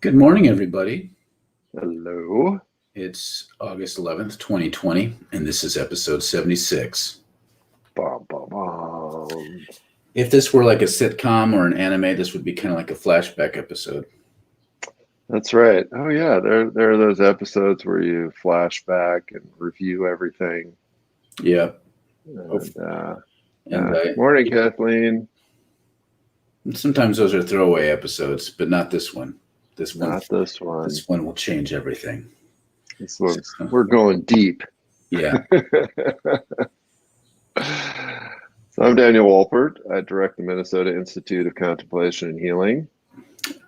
Good morning, everybody. Hello. It's August 11th, 2020, and this is episode 76. Bum, bum, bum. If this were like a sitcom or an anime, this would be kind of like a flashback episode. That's right. Oh yeah, there are those episodes where you flash back and review everything. Yeah. And And morning, Kathleen. sometimes those are throwaway episodes, but not this one. This one, Not this one. this one will change everything. This one's we're going deep. Yeah. So I'm Daniel Walpert. I direct the Minnesota Institute of Contemplation and Healing.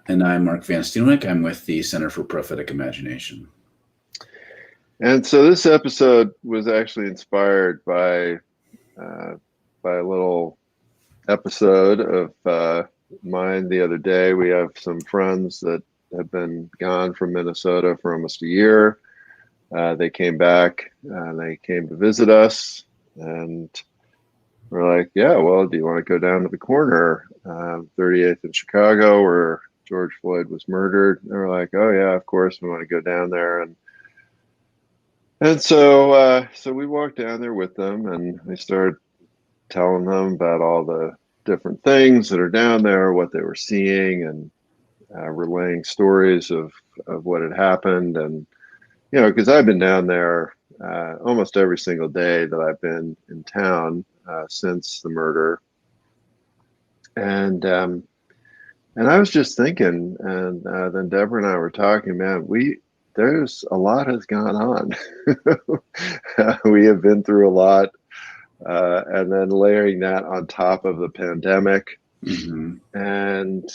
And I'm Mark Van Steenwyk. I'm with the Center for Prophetic Imagination. And so this episode was actually inspired by a little episode of mine the other day. We have some friends that have been gone from Minnesota for almost a year. They came back. They came to visit us, and we're like, "Yeah, well, do you want to go down to the corner, 38th in Chicago, where George Floyd was murdered?" And they're like, "Oh yeah, of course, we want to go down there." And so we walked down there with them, and we started telling them about all the different things that are down there, what they were seeing, and relaying stories of what had happened. And because I've been down there almost every single day that I've been in town since the murder, and I was just thinking, and then Deborah and I were talking, man, there's a lot has gone on. We have been through a lot. And then layering that on top of the pandemic. Mm-hmm. And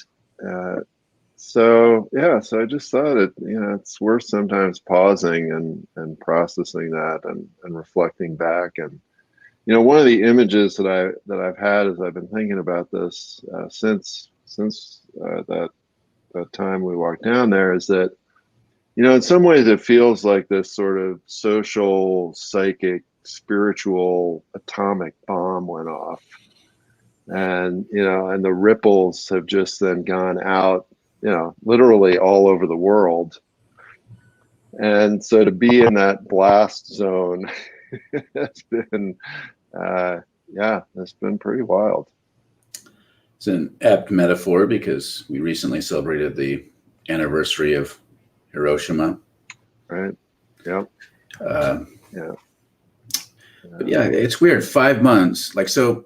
so I just thought it's worth sometimes pausing and processing that and reflecting back. And one of the images that I've had as I've been thinking about this since that time we walked down there is that in some ways it feels like this sort of social, psychic, spiritual atomic bomb went off, and and the ripples have just then gone out, literally all over the world. And so to be in that blast zone has been it's been pretty wild. It's an apt metaphor because we recently celebrated the anniversary of Hiroshima. Right. Yep. Yeah. But yeah, it's weird. 5 months. Like, so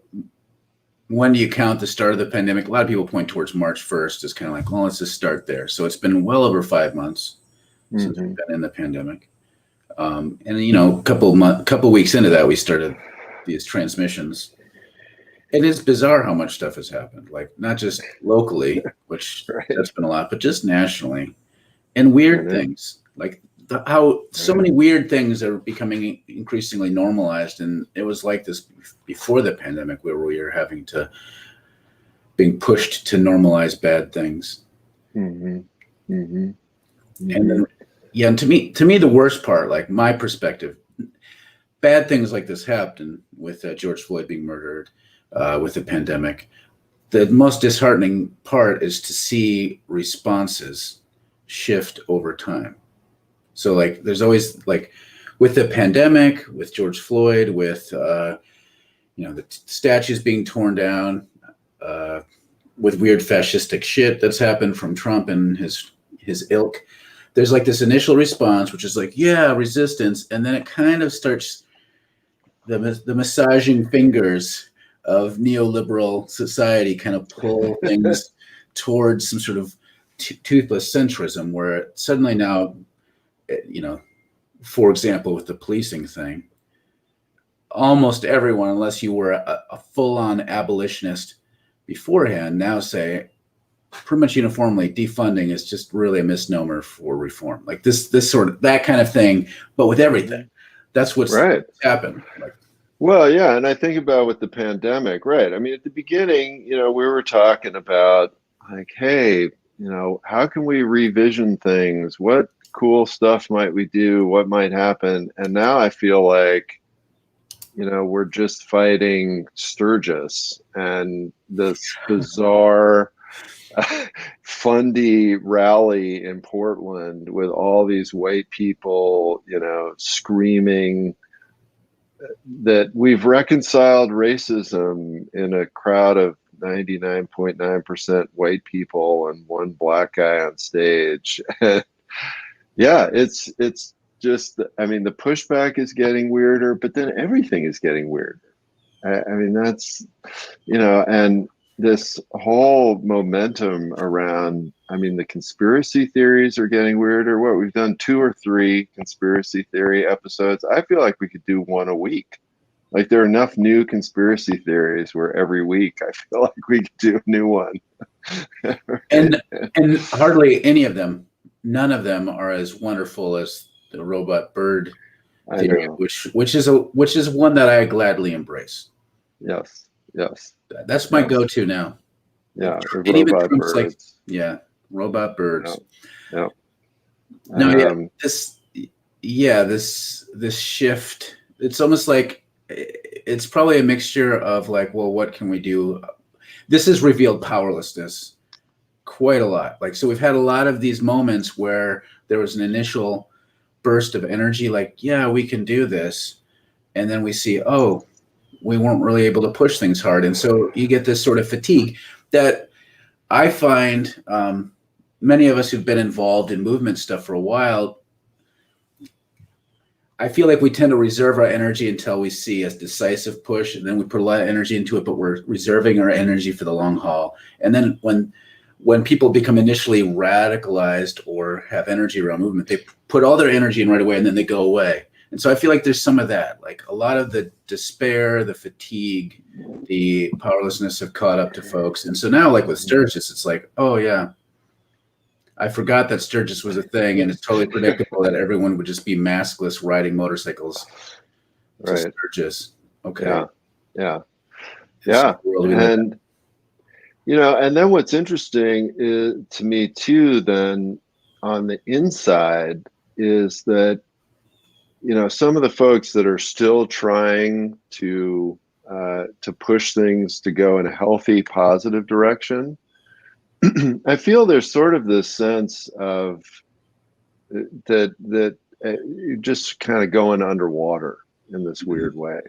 when do you count the start of the pandemic? A lot of people point towards March 1st as kind of like, well, let's just start there. So it's been well over 5 months since we've been in the pandemic. And a couple weeks into that, we started these transmissions. It is bizarre how much stuff has happened, like not just locally, which Right. That's been a lot, but just nationally. And weird things, like how so many weird things are becoming increasingly normalized. And it was like this before the pandemic, where we were being pushed to normalize bad things. Mm-hmm. Mm-hmm. Mm-hmm. And then, and to me, the worst part, like my perspective, bad things like this happened with George Floyd being murdered, with the pandemic. The most disheartening part is to see responses shift over time. So like there's always, like with the pandemic, with George Floyd, with the statues being torn down, with weird fascistic shit that's happened from Trump and his ilk, there's like this initial response which is like, yeah, resistance, and then it kind of starts the massaging fingers of neoliberal society kind of pull things towards some sort of toothless centrism, where suddenly now, for example, with the policing thing, almost everyone, unless you were a full-on abolitionist beforehand, now say pretty much uniformly defunding is just really a misnomer for reform. Like this sort of, that kind of thing, but with everything. That's what's happened. Like, well, yeah, and I think about with the pandemic, right? I mean, at the beginning, we were talking about like, hey, how can we revision things? What cool stuff might we do? What might happen? And now I feel like, we're just fighting Sturgis and this bizarre fundy rally in Portland with all these white people, screaming that we've reconciled racism in a crowd of 99.9% white people and one black guy on stage. Yeah, it's just, I mean, the pushback is getting weirder, but then everything is getting weirder. I mean, that's, and this whole momentum around, I mean, the conspiracy theories are getting weirder. What, we've done 2 or 3 conspiracy theory episodes. I feel like we could do one a week. Like, there are enough new conspiracy theories where every week I feel like we could do a new one. and hardly any of them, none of them are as wonderful as the robot bird theory, which is one that I gladly embrace. Yes. That's my go-to now. Yeah, and even Trump's birds. Like, robot birds. Yeah. No, this shift. It's almost like it's probably a mixture of like, well, what can we do? This has revealed powerlessness quite a lot. Like, so we've had a lot of these moments where there was an initial burst of energy, like, yeah, we can do this. And then we see, oh, we weren't really able to push things hard. And so you get this sort of fatigue that I find many of us who've been involved in movement stuff for a while, I feel like we tend to reserve our energy until we see a decisive push, and then we put a lot of energy into it, but we're reserving our energy for the long haul. And then when people become initially radicalized or have energy around movement, they put all their energy in right away, and then they go away. And so I feel like there's some of that, like a lot of the despair, the fatigue, the powerlessness have caught up to folks. And so now, like with Sturgis, it's like, oh yeah, I forgot that Sturgis was a thing, and it's totally predictable that everyone would just be maskless riding motorcycles to Sturgis. Okay. Yeah. And and then what's interesting is, to me too, then on the inside, is that some of the folks that are still trying to push things to go in a healthy, positive direction, I feel there's sort of this sense of that you're just kind of going underwater in this weird way.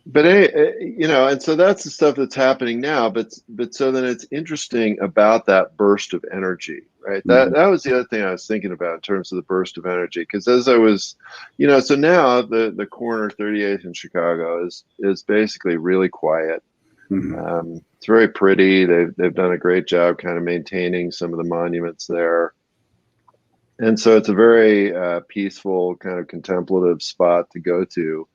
But and so that's the stuff that's happening now. But so then it's interesting about that burst of energy, right? That was the other thing I was thinking about in terms of the burst of energy. Because as I was, so now the corner 38th in Chicago is basically really quiet. It's very pretty. They've done a great job kind of maintaining some of the monuments there. And so it's a very peaceful, kind of contemplative spot to go to.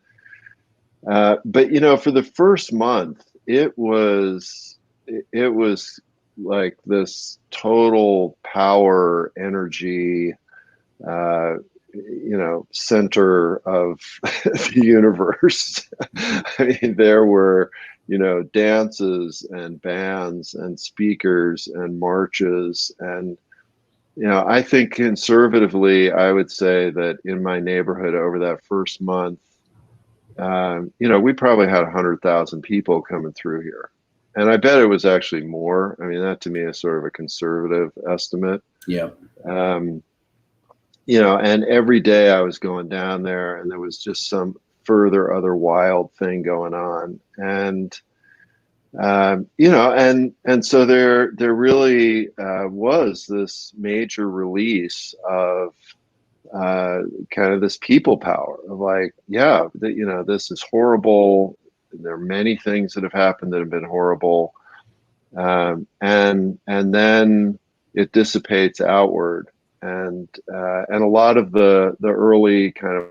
But for the first month, it was like this total power energy, center of the universe. I mean, there were dances and bands and speakers and marches, and I think conservatively, I would say that in my neighborhood over that first month, we probably had 100,000 people coming through here. And I bet it was actually more. I mean, that to me is sort of a conservative estimate. Yeah. And every day I was going down there, and there was just some further other wild thing going on. And, and so there really was this major release of kind of this people power of like, this is horrible. There are many things that have happened that have been horrible. And then it dissipates outward. And a lot of the early kind of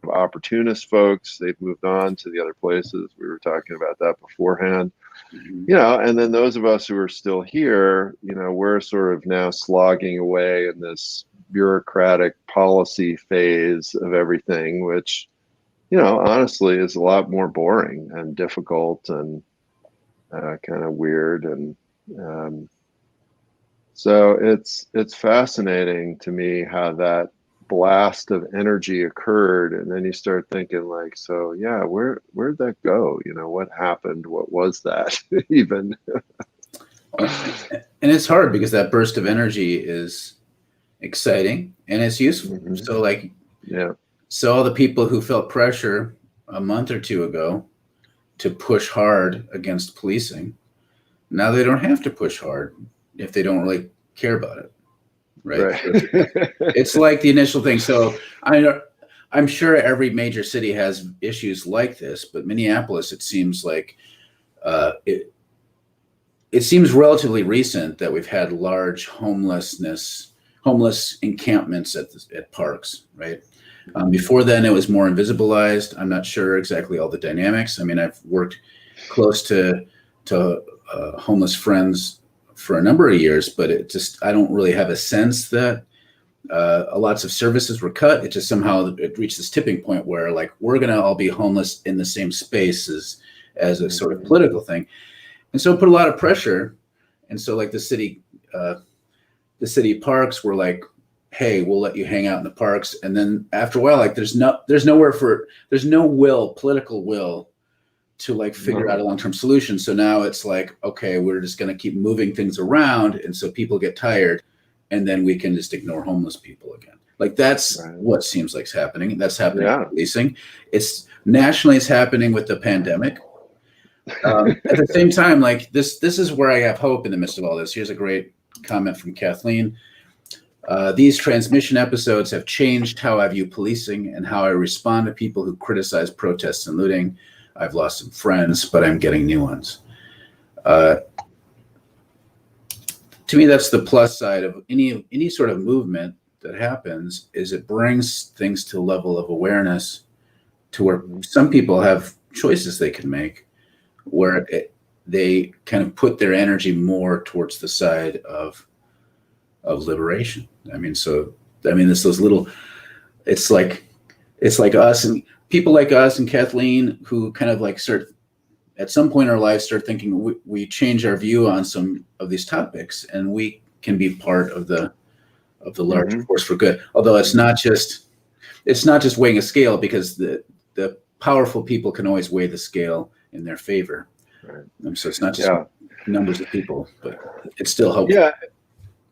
opportunist folks, they've moved on to the other places. We were talking about that beforehand. And then those of us who are still here, we're sort of now slogging away in this bureaucratic policy phase of everything, which, honestly is a lot more boring and difficult and kind of weird. And so it's fascinating to me how that blast of energy occurred, and then you start thinking like, so yeah, where'd that go? What happened? What was that even? And it's hard because that burst of energy is exciting and it's useful. Mm-hmm. So like, Yeah. so all the people who felt pressure a month or two ago to push hard against policing, now they don't have to push hard if they don't really care about it. Right. Right. It's like the initial thing. So I'm sure every major city has issues like this, but Minneapolis, it seems like it seems relatively recent that we've had large homeless encampments at parks, right? Before then, it was more invisibilized. I'm not sure exactly all the dynamics. I mean, I've worked close to homeless friends for a number of years, but I don't really have a sense that lots of services were cut. It just somehow it reached this tipping point where like we're going to all be homeless in the same space as a sort of political thing. And so it put a lot of pressure. And so like the city parks were like, hey, we'll let you hang out in the parks. And then after a while, like there's no political will to like figure out a long-term solution. So now it's like, okay, we're just going to keep moving things around. And so people get tired and then we can just ignore homeless people again. Like that's what seems like is happening. That's happening with policing. It's nationally, it's happening with the pandemic. At the same time, like this is where I have hope in the midst of all this. Here's a great comment from Kathleen. These transmission episodes have changed how I view policing and how I respond to people who criticize protests and looting. I've lost some friends, but I'm getting new ones. To me, that's the plus side of any sort of movement that happens is it brings things to a level of awareness to where some people have choices they can make where they kind of put their energy more towards the side of liberation. It's those little, it's like us and people like us and Kathleen who kind of like start at some point in our lives start thinking we change our view on some of these topics and we can be part of the larger force for good. Although it's not just weighing a scale because the powerful people can always weigh the scale in their favor. Right. So it's not just numbers of people, but it's still hopeful.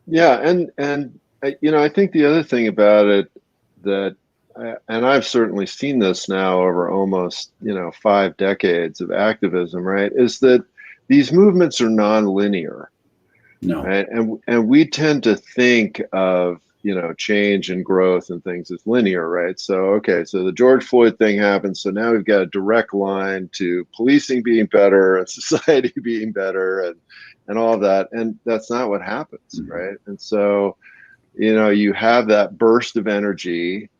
Yeah. And I think the other thing about it that, and I've certainly seen this now over almost, 5 decades of activism, right, is that these movements are non-linear. No. Right? And we tend to think of, change and growth and things as linear, right? So the George Floyd thing happened. So now we've got a direct line to policing being better and society being better and all of that. And that's not what happens, right? And so, you have that burst of energy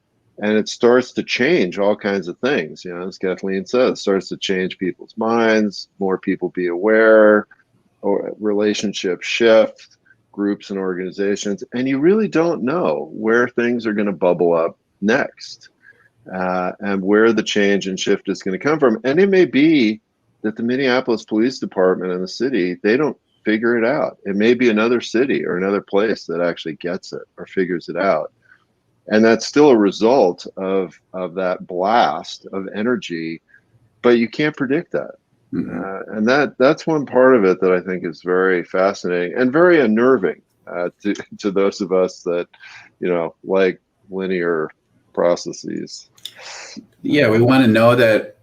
and it starts to change all kinds of things, as Kathleen says, it starts to change people's minds, more people be aware, or relationships shift, groups and organizations, and you really don't know where things are going to bubble up next and where the change and shift is going to come from. And it may be that the Minneapolis Police Department and the city, they don't figure it out. It may be another city or another place that actually gets it or figures it out. And that's still a result of that blast of energy, but you can't predict that. And that's one part of it that I think is very fascinating and very unnerving to those of us that, like linear processes. Yeah, we want to know that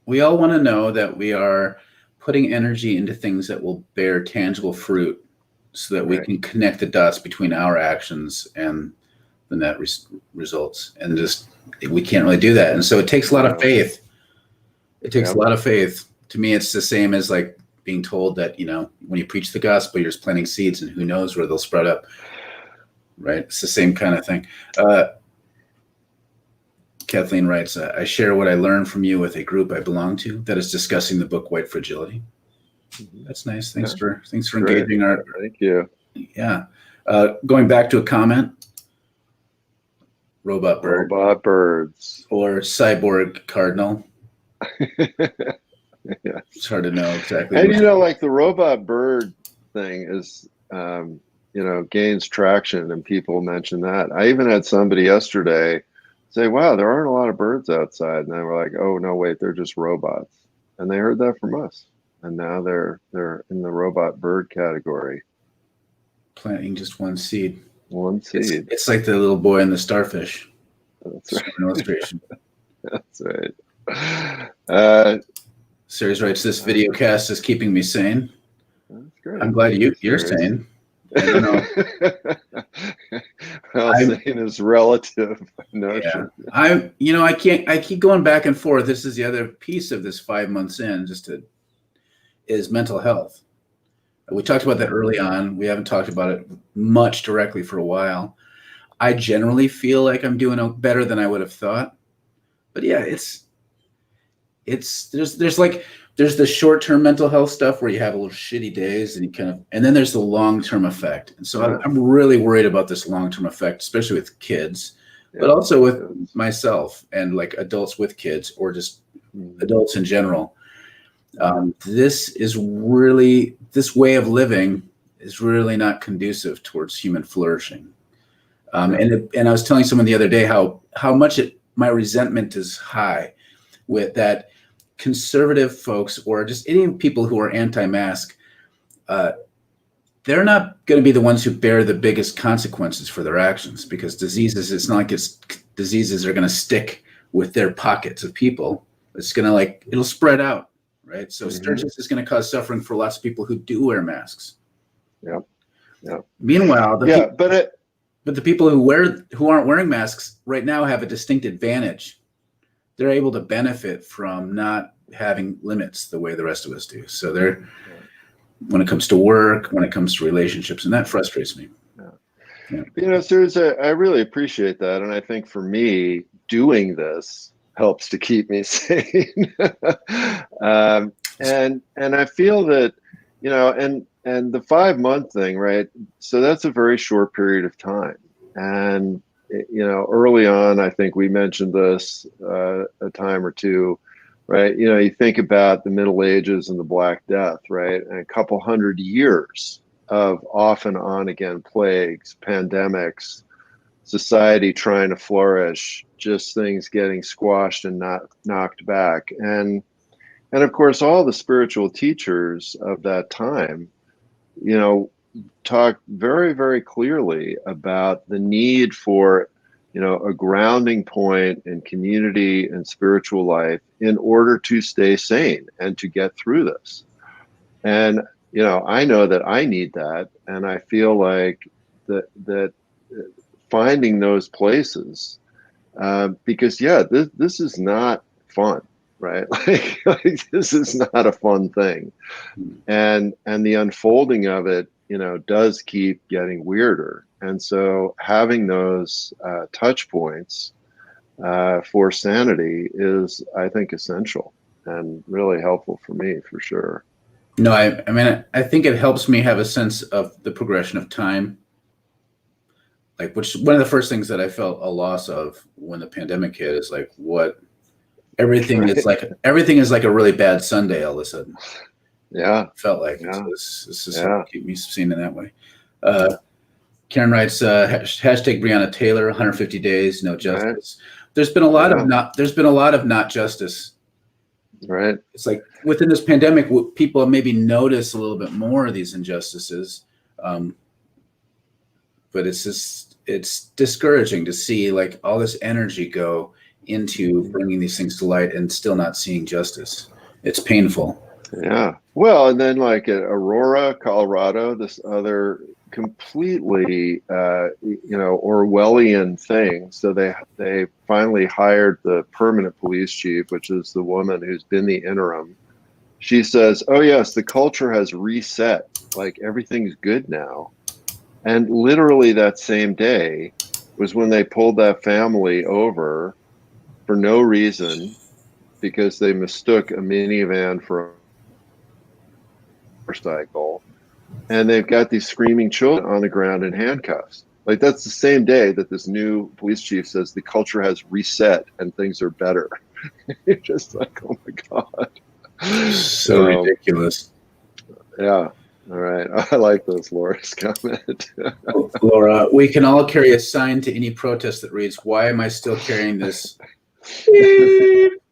we all want to know that we are putting energy into things that will bear tangible fruit so that we can connect the dots between our actions and the net results. And just, we can't really do that. And so it takes a lot of faith. It takes a lot of faith. To me, it's the same as like being told that, when you preach the gospel, you're just planting seeds and who knows where they'll sprout up. Right. It's the same kind of thing. Kathleen writes, I share what I learned from you with a group I belong to that is discussing the book White Fragility. That's nice. Thanks for engaging Thank you. Yeah. Going back to a comment. Robot birds. Or cyborg cardinal. It's hard to know exactly. And like the robot bird thing is gains traction and people mention that. I even had somebody yesterday say, wow, there aren't a lot of birds outside. And they were like, oh, no, wait, they're just robots. And they heard that from us. And now they're in the robot bird category. Planting just one seed. One seed. It's like the little boy in the Starfish. That's right. An illustration. That's right. Series writes, this video cast is keeping me sane. That's great. I'm glad you're sane. I don't know. Well, sane is relative notion. Yeah. I keep going back and forth. This is the other piece of this 5 months in, is mental health. We talked about that early on. We haven't talked about it much directly for a while. I generally feel like I'm doing better than I would have thought. But yeah, there's the short-term mental health stuff where you have a little shitty days and then there's the long-term effect. And so I'm really worried about this long-term effect, especially with kids, but also with myself and like adults with kids or just adults in general. This way of living is really not conducive towards human flourishing. And I was telling someone the other day how much my resentment is high with that. Conservative folks or just any people who are anti-mask, they're not going to be the ones who bear the biggest consequences for their actions, because it's not like diseases are going to stick with their pockets of people. It's going to it'll spread out, right? So Sturgis is going to cause suffering for lots of people who do wear masks. Yeah. Meanwhile, but the people who aren't wearing masks right now have a distinct advantage. They're able to benefit from not having limits the way the rest of us do. So when it comes to work, when it comes to relationships, and that frustrates me. Yeah. Seriously, I really appreciate that. And I think for me, doing this helps to keep me sane. And I feel that, and the 5-month thing, right? So that's a very short period of time. And early on, I think we mentioned this a time or two, right? You think about the Middle Ages and the Black Death, right? And a couple hundred years of off and on again plagues, pandemics, society trying to flourish, just things getting squashed and not knocked back. And of course, all the spiritual teachers of that time, talk very, very clearly about the need for, a grounding point in community and spiritual life in order to stay sane and to get through this. And, I know that I need that. And I feel like that finding those places, because this is not fun, right? Like this is not a fun thing. And the unfolding of it, does keep getting weirder. And so having those touch points for sanity is, I think, essential and really helpful for me, for sure. No, I think it helps me have a sense of the progression of time. Which one of the first things that I felt a loss of when the pandemic hit is everything is like a really bad Sunday all of a sudden. Yeah. Felt like this is keep me seen in that way. Karen writes, hashtag Breonna Taylor, 150 days, no justice. Right. There's been a lot of not justice. Right. It's like within this pandemic, people maybe notice a little bit more of these injustices. But it's discouraging to see all this energy go into bringing these things to light and still not seeing justice. It's painful. Yeah. Well, and then at Aurora, Colorado, this other completely, Orwellian thing. So they finally hired the permanent police chief, which is the woman who's been the interim. She says, oh yes, the culture has reset. Everything's good now. And literally that same day was when they pulled that family over for no reason, because they mistook a minivan for a motorcycle, and they've got these screaming children on the ground in handcuffs. That's the same day that this new police chief says the culture has reset and things are better. You're just oh my God. So ridiculous. Yeah. All right. I like those Laura's comment. Laura, we can all carry a sign to any protest that reads, "Why am I still carrying this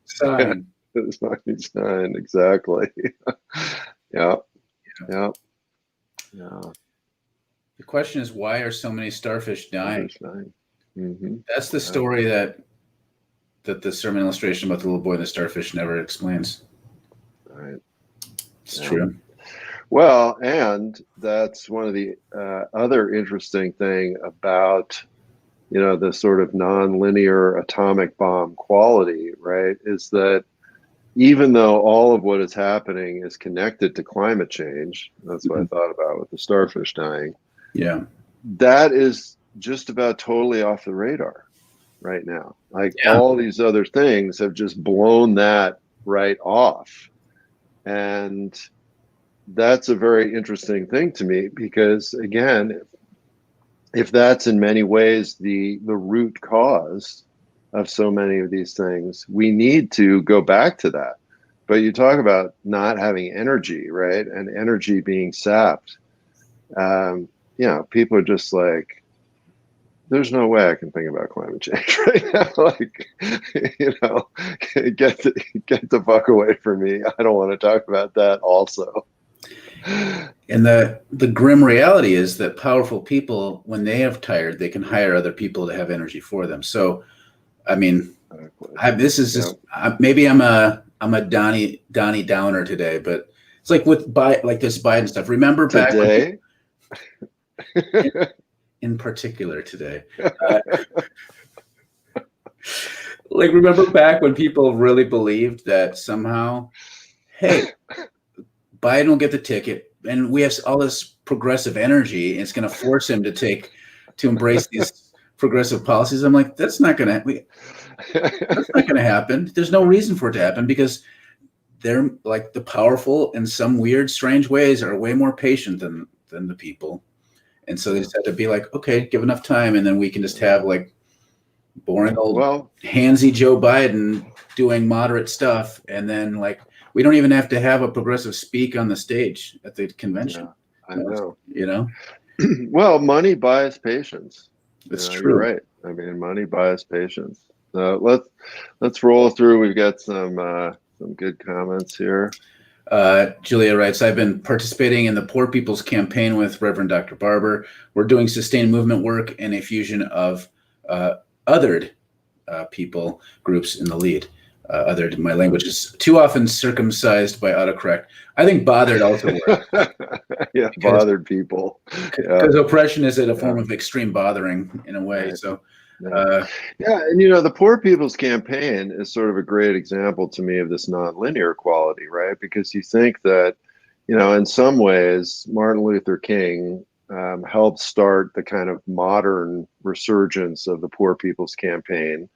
sign?" It's fucking sign, exactly. Yeah. Yeah. Yeah. The question is, why are so many starfish dying? Mm-hmm. That's the story that the sermon illustration about the little boy and the starfish never explains. Right. It's true. Well, and that's one of the other interesting thing about, the sort of nonlinear atomic bomb quality, right? Is that even though all of what is happening is connected to climate change, that's what I thought about with the starfish dying. Yeah. That is just about totally off the radar right now. Like all these other things have just blown that right off. And that's a very interesting thing to me because, again, if that's in many ways the root cause of so many of these things, we need to go back to that. But you talk about not having energy, right? And energy being sapped. People are just like, there's no way I can think about climate change right now. Like, get the fuck away from me. I don't want to talk about that also. And the grim reality is that powerful people, when they have tired, they can hire other people to have energy for them. So, I mean, this is just maybe I'm a Donnie Downer today, but it's like with this Biden stuff. Remember back today, in particular today. Like, remember back when people really believed that somehow, hey, Biden will get the ticket, and we have all this progressive energy, and it's going to force him to embrace these progressive policies. I'm like, that's not going to happen. There's no reason for it to happen because they're like the powerful in some weird, strange ways are way more patient than the people. And so they just had to be like, okay, give enough time, and then we can just have like boring old handsy Joe Biden doing moderate stuff, and then like we don't even have to have a progressive speak on the stage at the convention. I know. Well, money buys patience. That's true. You're right. I mean, money buys patience. Let's roll through. We've got some good comments here. Julia writes, I've been participating in the Poor People's Campaign with Reverend Dr. Barber. We're doing sustained movement work and a fusion of othered people groups in the lead. Othered, my language is too often circumcised by autocorrect. I think bothered also works. Bothered people. Because oppression is a form of extreme bothering in a way. Right. So. And the Poor People's Campaign is sort of a great example to me of this nonlinear quality, right? Because you think that, in some ways, Martin Luther King helped start the kind of modern resurgence of the Poor People's Campaign.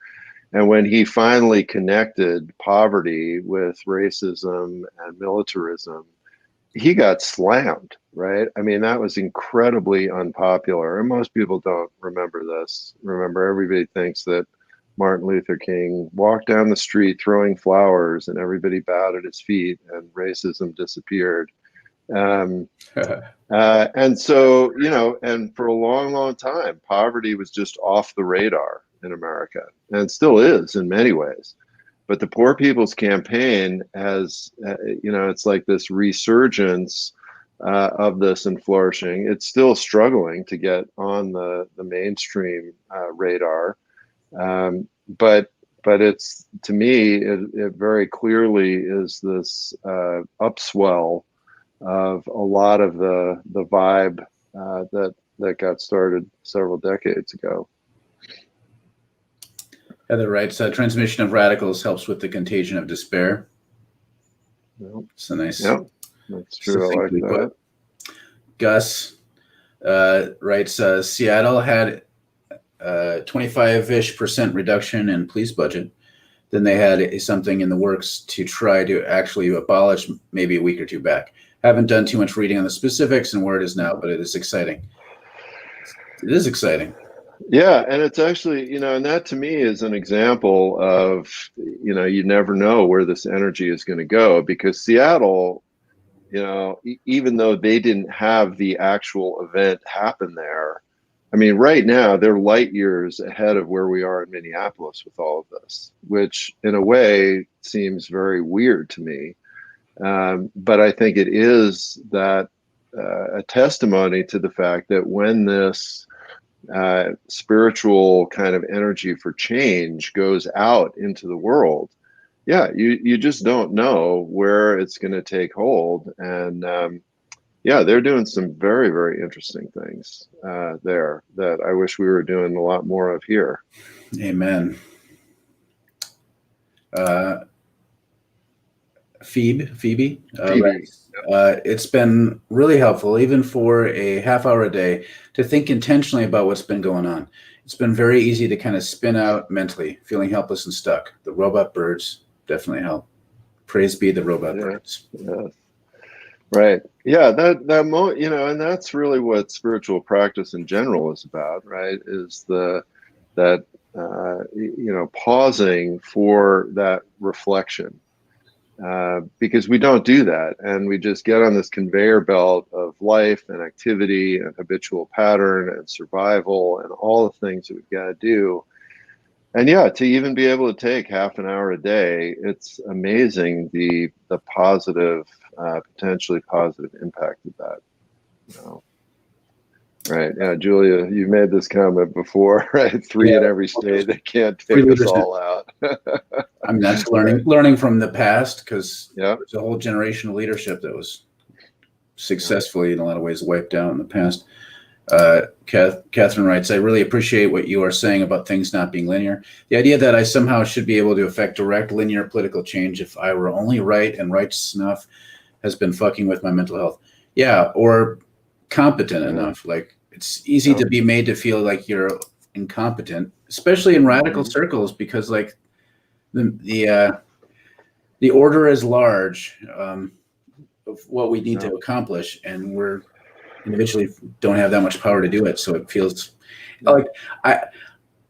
And when he finally connected poverty with racism and militarism, he got slammed, right? I mean, that was incredibly unpopular. And most people don't remember this. Remember, everybody thinks that Martin Luther King walked down the street throwing flowers and everybody bowed at his feet and racism disappeared. And so, and for a long, long time, poverty was just off the radar in America, and still is in many ways. But the Poor People's Campaign has, it's like this resurgence of this and flourishing. It's still struggling to get on the mainstream radar, but it's, to me, it very clearly is this upswell of a lot of the vibe that got started several decades ago. Heather writes, transmission of radicals helps with the contagion of despair. It's a nice. Yeah, that's true. I like that. Gus writes, Seattle had 25-ish% reduction in police budget. Then they had something in the works to try to actually abolish maybe a week or two back. Haven't done too much reading on the specifics and where it is now, but it is exciting. It is exciting. Yeah, and it's actually, and that to me is an example of, you never know where this energy is going to go, because Seattle, even though they didn't have the actual event happen there, I mean, right now they're light years ahead of where we are in Minneapolis with all of this, which in a way seems very weird to me. But I think it is that a testimony to the fact that when this spiritual kind of energy for change goes out into the world, yeah, you just don't know where it's going to take hold. And yeah, they're doing some very, very interesting things there that I wish we were doing a lot more of here. Amen. Phoebe. It's been really helpful, even for a half hour a day, to think intentionally about what's been going on. It's been very easy to kind of spin out mentally, feeling helpless and stuck. The robot birds definitely help. Praise be the robot birds. Yeah. Right. Yeah. And that's really what spiritual practice in general is about, right? Is pausing for that reflection. Because we don't do that, and we just get on this conveyor belt of life and activity and habitual pattern and survival and all the things that we've got to do. And yeah, to even be able to take half an hour a day, it's amazing the positive, potentially positive impact of that. Right. Yeah, Julia, you made this comment before, right? Three in every state, they can't take us all out. I mean, that's learning from the past, because there's a whole generation of leadership that was successfully, in a lot of ways, wiped out in the past. Catherine writes, I really appreciate what you are saying about things not being linear. The idea that I somehow should be able to affect direct linear political change if I were only right and righteous enough has been fucking with my mental health. Yeah, or competent enough. Like, it's easy to be made to feel like you're incompetent, especially in radical circles, because like the order is large of what we need to accomplish, and we're individually don't have that much power to do it. So it feels like I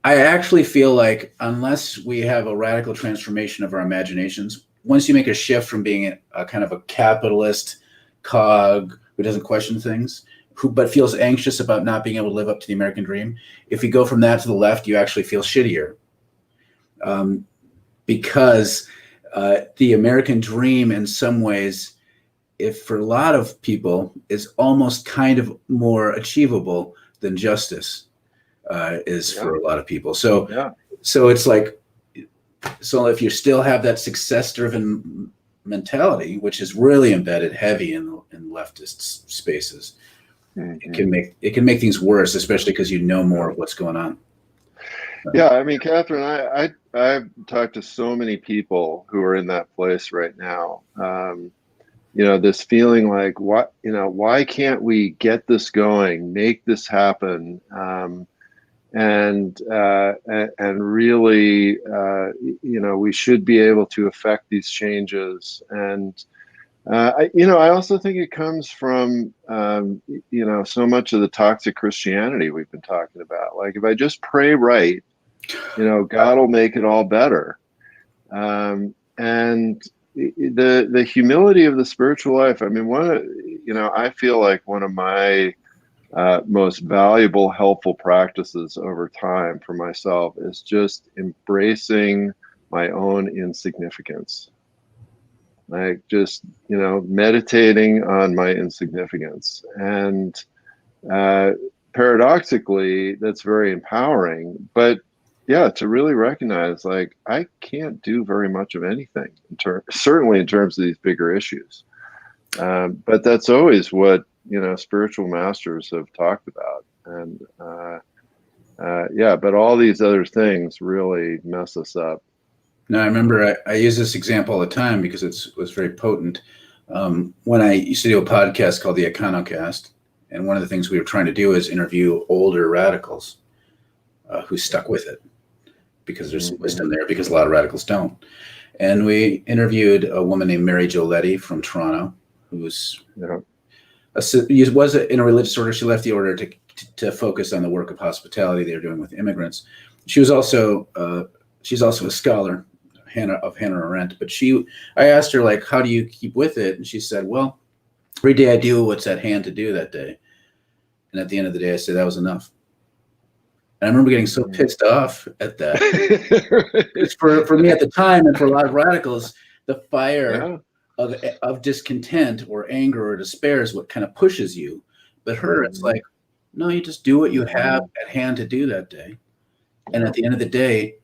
actually feel like unless we have a radical transformation of our imaginations, once you make a shift from being a kind of a capitalist cog who doesn't question things, but feels anxious about not being able to live up to the American dream, if you go from that to the left, you actually feel shittier. Because the American dream, in some ways, if for a lot of people, is almost kind of more achievable than justice is for a lot of people. So it's like, so if you still have that success-driven mentality, which is really embedded heavy in leftist spaces, it can make things worse, especially because you know more of what's going on. Yeah, I mean, Catherine, I've talked to so many people who are in that place right now. This feeling like, why can't we get this going, make this happen, and really, we should be able to affect these changes. And I also think it comes from so much of the toxic Christianity we've been talking about. Like, if I just pray right, God will make it all better. And the humility of the spiritual life. I mean, I feel like one of my most valuable, helpful practices over time for myself is just embracing my own insignificance. Like, just, meditating on my insignificance. And paradoxically, that's very empowering. But yeah, to really recognize, like, I can't do very much of anything, certainly in terms of these bigger issues. But that's always what, spiritual masters have talked about. And but all these other things really mess us up. No, I remember I use this example all the time because it was very potent. When I used to do a podcast called The Iconocast, and one of the things we were trying to do is interview older radicals who stuck with it, because there's some wisdom there, because a lot of radicals don't. And we interviewed a woman named Mary Jo Letty from Toronto, who was in a religious order. She left the order to focus on the work of hospitality they were doing with immigrants. She was also she's also a scholar of Hannah Arendt. But I asked her, like, how do you keep with it? And she said, well, Every day I do what's at hand to do that day. And at the end of the day, I say that was enough. And I remember getting so pissed off at that. Because for me at the time, and for a lot of radicals, the fire of discontent or anger or despair is what kind of pushes you. But it's like, no, you just do what you have at hand to do that day. And at the end of the day,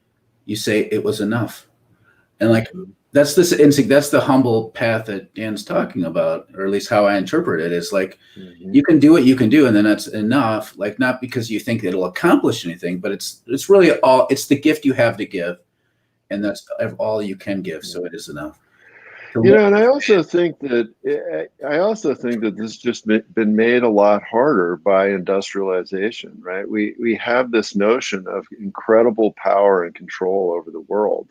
you say it was enough. And like, that's the humble path that Dan's talking about, or at least how I interpret it, is like, you can do what you can do, and then that's enough. Like, not because you think it'll accomplish anything, but it's really it's the gift you have to give, and that's all you can give. So it is enough. And I also think that this has just been made a lot harder by industrialization, right? We have this notion of incredible power and control over the world.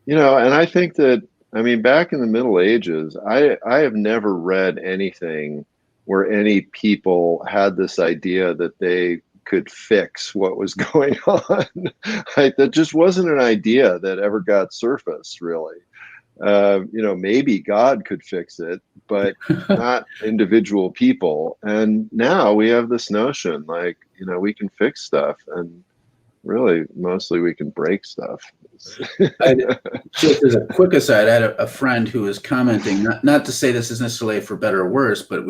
And I think that, I mean, back in the Middle Ages, I have never read anything where any people had this idea that they could fix what was going on. Like, that just wasn't an idea that ever got surfaced, really. Maybe God could fix it, but not individual people. And now we have this notion, like, we can fix stuff, and really, mostly we can break stuff. Just as a quick aside, I had a friend who was commenting, not to say this is necessarily for better or worse, but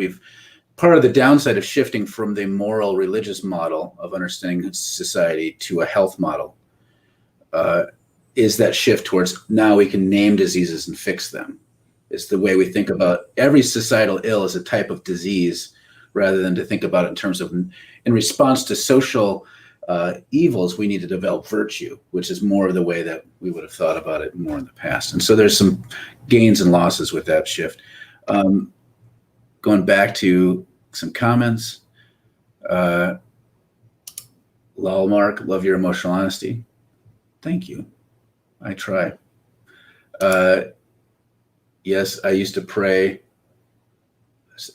part of the downside of shifting from the moral religious model of understanding society to a health model is that shift towards, now we can name diseases and fix them. It's the way we think about every societal ill as a type of disease, rather than to think about it in terms of, in response to social evils, we need to develop virtue, which is more of the way that we would have thought about it more in the past. And so there's some gains and losses with that shift. Going back to some comments, Lol Mark, love your emotional honesty. Thank you. I try. Yes, I used to pray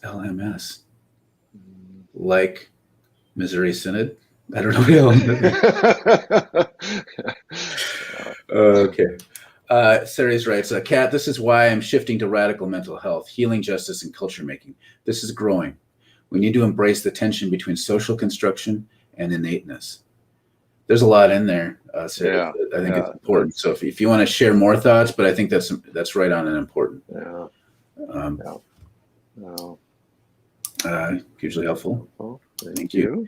LMS, like Missouri Synod. I don't know. Okay. Ceres writes, Kat, this is why I'm shifting to radical mental health, healing justice, and culture making. This is growing. We need to embrace the tension between social construction and innateness. There's a lot in there. Ceres, I think it's important. So if you want to share more thoughts, but I think that's right on and important. Hugely helpful. Thank you.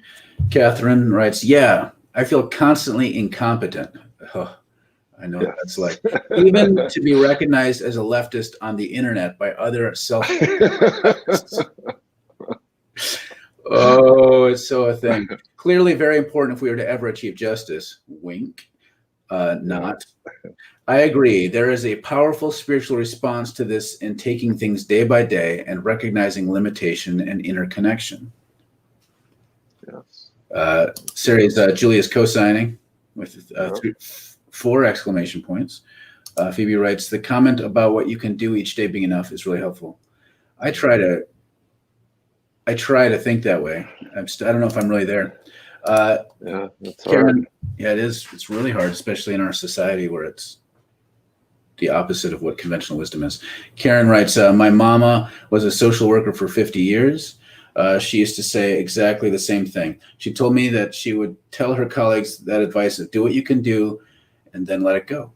Catherine writes, yeah, I feel constantly incompetent. Oh, I know what that's like. Even to be recognized as a leftist on the internet by other self. Oh, it's so a thing. Clearly very important if we were to ever achieve justice. Wink. Not. I agree. There is a powerful spiritual response to this in taking things day by day and recognizing limitation and interconnection. Yes. Series Julia's co-signing with 4 exclamation points. Phoebe writes, the comment about what you can do each day being enough is really helpful. I try to think that way. I don't know if I'm really there. That's Karen, hard. Yeah, it is. It's really hard, especially in our society where it's the opposite of what conventional wisdom is. Karen writes, my mama was a social worker for 50 years. She used to say exactly the same thing. She told me that she would tell her colleagues that advice of do what you can do and then let it go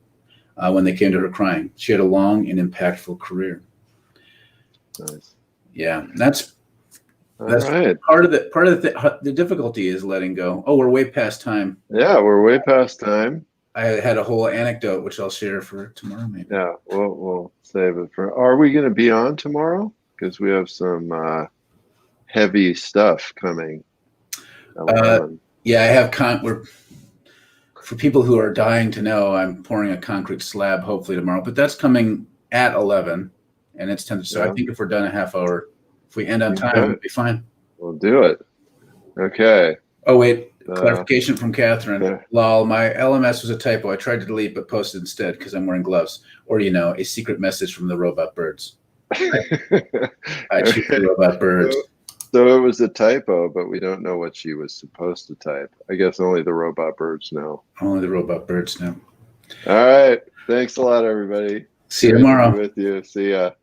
when they came to her crying. She had a long and impactful career. Nice. Yeah, that's right. Part of the difficulty is letting go. Oh, we're way past time. Yeah, we're way past time. I had a whole anecdote which I'll share for tomorrow, maybe. Yeah, we'll save it for. Are we going to be on tomorrow? Because we have some heavy stuff coming. Yeah, I have for people who are dying to know, I'm pouring a concrete slab hopefully tomorrow, but that's coming at 11, and it's 10. So I think if we're done a half hour, if we end on time, we'll be fine. We'll do it. Okay. Oh, wait. Clarification from Catherine. Yeah. Lol, my LMS was a typo. I tried to delete, but posted instead because I'm wearing gloves. Or, a secret message from the robot birds. I choose the robot birds. So it was a typo, but we don't know what she was supposed to type. I guess only the robot birds know. Only the robot birds know. All right. Thanks a lot, everybody. See you tomorrow. With you. See ya.